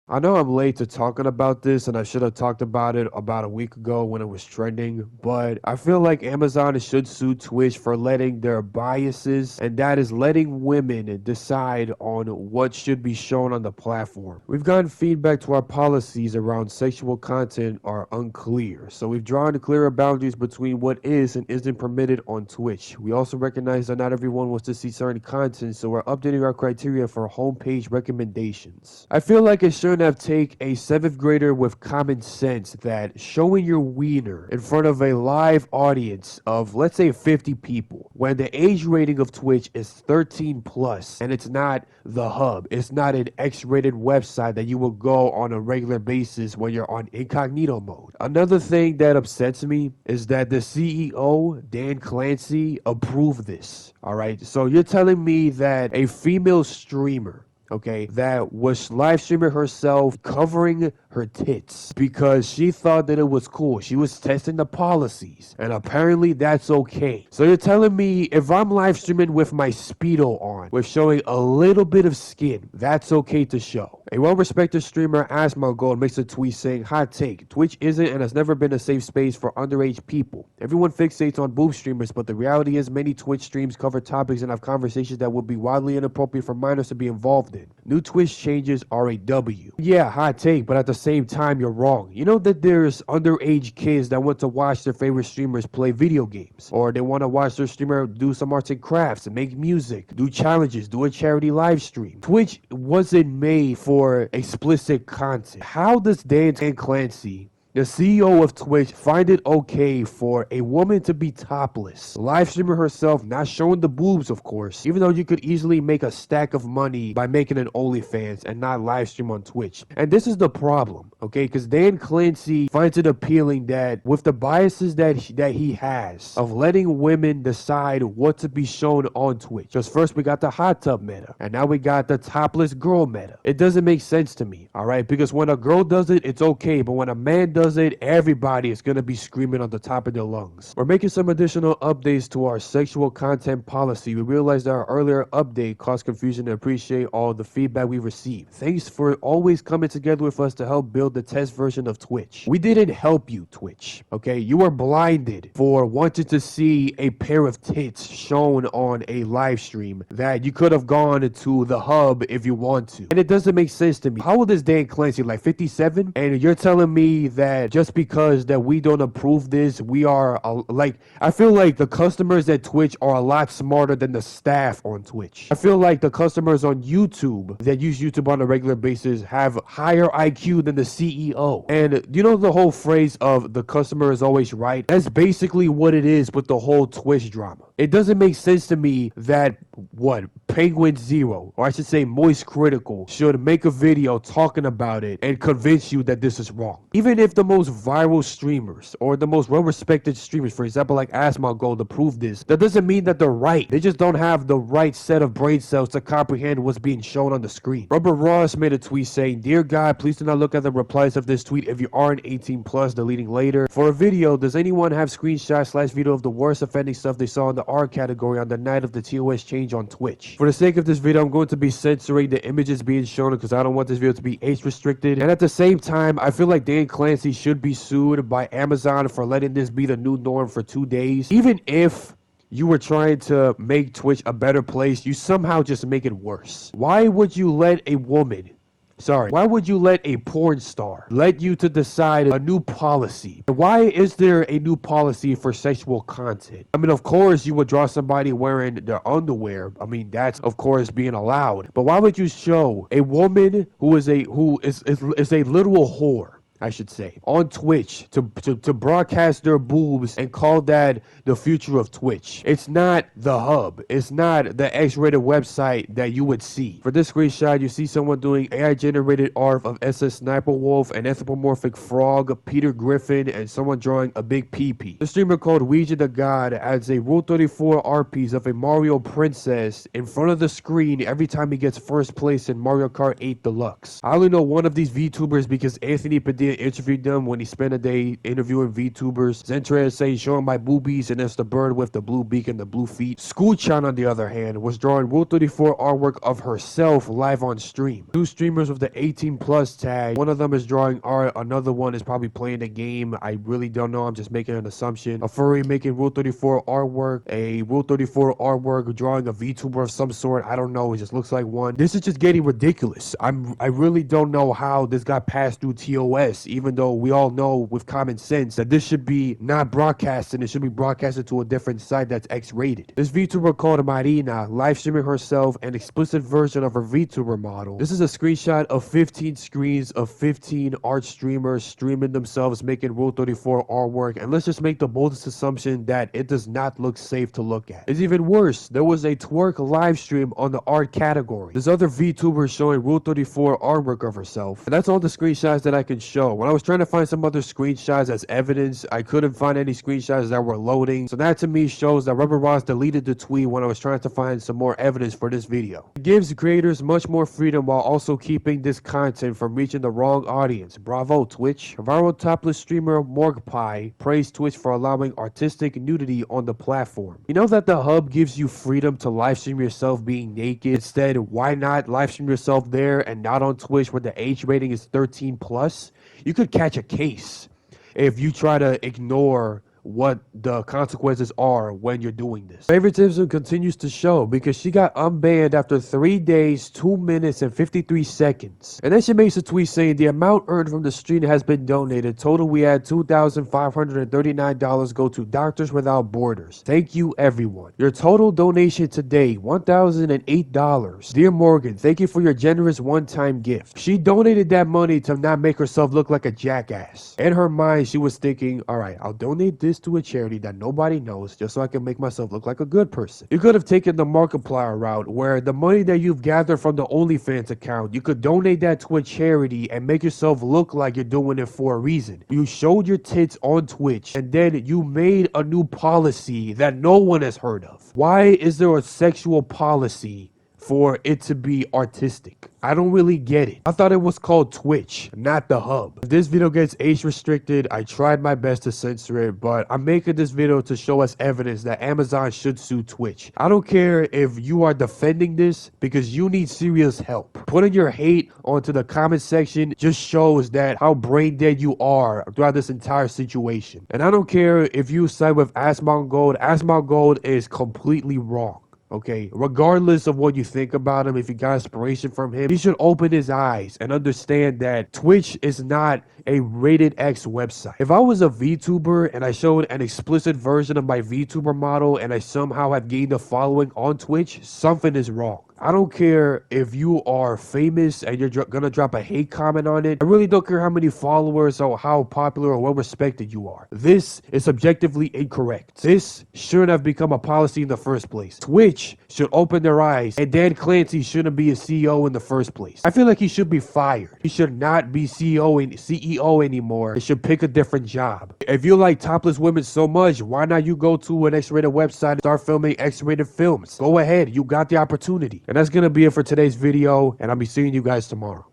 I know I'm late to talking about this, and I should have talked about it about a week ago when it was trending, but I feel like Amazon should sue Twitch for letting their biases, and that is letting women decide on what should be shown on the platform. We've gotten feedback to our policies around sexual content are unclear, so we've drawn clearer boundaries between what is and isn't permitted on Twitch. We also recognize that not everyone wants to see certain content, so we're updating our criteria for homepage recommendations. I feel like it shouldn't have take a 7th grader with common sense that showing your wiener in front of a live audience of, let's say, 50 people, when the age rating of Twitch is 13 plus, and it's not the hub, it's not an X-rated website that you will go on a regular basis when you're on incognito mode. Another thing that upsets me is that the CEO, Dan Clancy, approved this. All right, so you're telling me that a female streamer, okay, that was live streaming herself covering her tits because she thought that it was cool. She was testing the policies, and apparently that's okay. So you're telling me if I'm live streaming with my Speedo on, with showing a little bit of skin, that's okay to show? A well-respected streamer, Asmongold, makes a tweet saying, "Hot take, Twitch isn't and has never been a safe space for underage people. Everyone fixates on boob streamers, but the reality is many Twitch streams cover topics and have conversations that would be wildly inappropriate for minors to be involved in. New Twitch changes are a W." Yeah, hot take, but at the same time, you're wrong. You know that there's underage kids that want to watch their favorite streamers play video games, or they want to watch their streamer do some arts and crafts, make music, do challenges, do a charity live stream. Twitch wasn't made for explicit content. How does Dan Clancy, the CEO of Twitch, find it okay for a woman to be topless, live streaming herself, not showing the boobs, of course, even though you could easily make a stack of money by making an OnlyFans and not live stream on Twitch? And this is the problem, okay? Because Dan Clancy finds it appealing that with the biases that he has of letting women decide what to be shown on Twitch. Just first we got the hot tub meta, and now we got the topless girl meta. It doesn't make sense to me, all right? Because when a girl does it, it's okay, but when a man does it, everybody is going to be screaming on the top of their lungs. We're making some additional updates to our sexual content policy. We realized that our earlier update caused confusion and appreciate all the feedback we received. Thanks for always coming together with us to help build the test version of Twitch. We didn't help you, Twitch, okay? You were blinded for wanting to see a pair of tits shown on a live stream that you could have gone to the hub if you want to. And it doesn't make sense to me. How old is Dan Clancy? Like 57? And you're telling me that just because that we don't approve this, we are like, I feel like the customers at Twitch are a lot smarter than the staff on Twitch. I feel like the customers on YouTube that use YouTube on a regular basis have higher IQ than the CEO. And you know the whole phrase of the customer is always right? That's basically what it is with the whole Twitch drama. It doesn't make sense to me that Penguin Zero, or I should say Moist Critical, should make a video talking about it and convince you that this is wrong. Even if the most viral streamers or the most well-respected streamers, for example, like Asmongold, approve this, that doesn't mean that they're right. They just don't have the right set of brain cells to comprehend what's being shown on the screen. Rubber Ross made a tweet saying, "Dear God, please do not look at the replies of this tweet if you aren't 18 plus, deleting later. For a video, does anyone have screenshots/video of the worst offending stuff they saw in the R category on the night of the TOS change on Twitch? For the sake of this video, I'm going to be censoring the images being shown because I don't want this video to be age restricted. And at the same time, I feel like Dan Clancy should be sued by Amazon for letting this be the new norm for 2 days. Even if you were trying to make Twitch a better place, you somehow just make it worse. Why would you let a woman, why would you let a porn star let you to decide a new policy? Why is there a new policy for sexual content? I mean, of course, you would draw somebody wearing their underwear. I mean, that's, of course, being allowed. But why would you show a woman who is a literal whore, I should say, on Twitch to broadcast their boobs and call that the future of Twitch? It's not the hub. It's not the X-rated website that you would see. For this screenshot, you see someone doing AI-generated art of SS Sniper Wolf, an anthropomorphic frog, Peter Griffin, and someone drawing a big pee-pee. The streamer called Ouija the God adds a Rule 34 art piece of a Mario princess in front of the screen every time he gets first place in Mario Kart 8 Deluxe. I only know one of these VTubers because Anthony Padilla media interviewed them when he spent a day interviewing VTubers. Zentra is saying, showing my boobies, and it's the bird with the blue beak and the blue feet. Scooch-chan, on the other hand, was drawing Rule 34 artwork of herself live on stream. Two streamers with the 18 plus tag. One of them is drawing art, another one is probably playing the game. I really don't know, I'm just making an assumption. A furry making Rule 34 artwork, a Rule 34 artwork drawing a VTuber of some sort. I don't know, it just looks like one. This is just getting ridiculous. I really don't know how this got passed through TOS, even though we all know with common sense that this should be not broadcasted. It should be broadcasted to a different site that's X-rated. This VTuber called Marina live streaming herself an explicit version of her VTuber model. This is a screenshot of 15 screens of 15 art streamers streaming themselves making Rule 34 artwork, and let's just make the boldest assumption that it does not look safe to look at. It's even worse, there was a twerk live stream on the art category. There's other VTubers showing Rule 34 artwork of herself, and that's all the screenshots that I can show. When I was trying to find some other screenshots as evidence, I couldn't find any screenshots that were loading, so that to me shows that Rubber Ross deleted the tweet when I was trying to find some more evidence for this video. It gives creators much more freedom while also keeping this content from reaching the wrong audience. Bravo, Twitch. Viral topless streamer Morgpie praised Twitch for allowing artistic nudity on the platform. You know that the hub gives you freedom to live stream yourself being naked. Instead, why not live stream yourself there and not on Twitch where the age rating is 13 plus? You could catch a case if you try to ignore what the consequences are when you're doing this. Favoritism continues to show because she got unbanned after 3 days, 2 minutes, and 53 seconds. And then she makes a tweet saying the amount earned from the stream has been donated. Total, we had $2,539 go to Doctors Without Borders. Thank you, everyone. Your total donation today, $1,008. Dear Morgan, thank you for your generous one-time gift. She donated that money to not make herself look like a jackass. In her mind, she was thinking, all right, I'll donate this to a charity that nobody knows just so I can make myself look like a good person. You could have taken the Markiplier route where the money that you've gathered from the OnlyFans account, you could donate that to a charity and make yourself look like you're doing it for a reason. You showed your tits on Twitch and then you made a new policy that no one has heard of. Why is there a sexual policy for it to be artistic? I don't really get it. I thought it was called Twitch, not the hub. If this video gets age restricted, I tried my best to censor it, but I'm making this video to show us evidence that Amazon should sue Twitch. I don't care if you are defending this because you need serious help. Putting your hate onto the comment section just shows that how brain dead you are throughout this entire situation. And I don't care if you side with Asmongold. Asmongold is completely wrong. Okay, regardless of what you think about him, if you got inspiration from him, he should open his eyes and understand that Twitch is not a rated X website. If I was a VTuber and I showed an explicit version of my VTuber model and I somehow have gained a following on Twitch, something is wrong. I don't care if you are famous and you're gonna drop a hate comment on it. I really don't care how many followers or how popular or well respected you are. This is objectively incorrect. This shouldn't have become a policy in the first place. Twitch should open their eyes, and Dan Clancy shouldn't be a CEO in the first place. I feel like he should be fired. He should not be CEO anymore. He should pick a different job. If you like topless women so much, why not you go to an X-rated website and start filming X-rated films? Go ahead, you got the opportunity. And that's gonna be it for today's video, and I'll be seeing you guys tomorrow.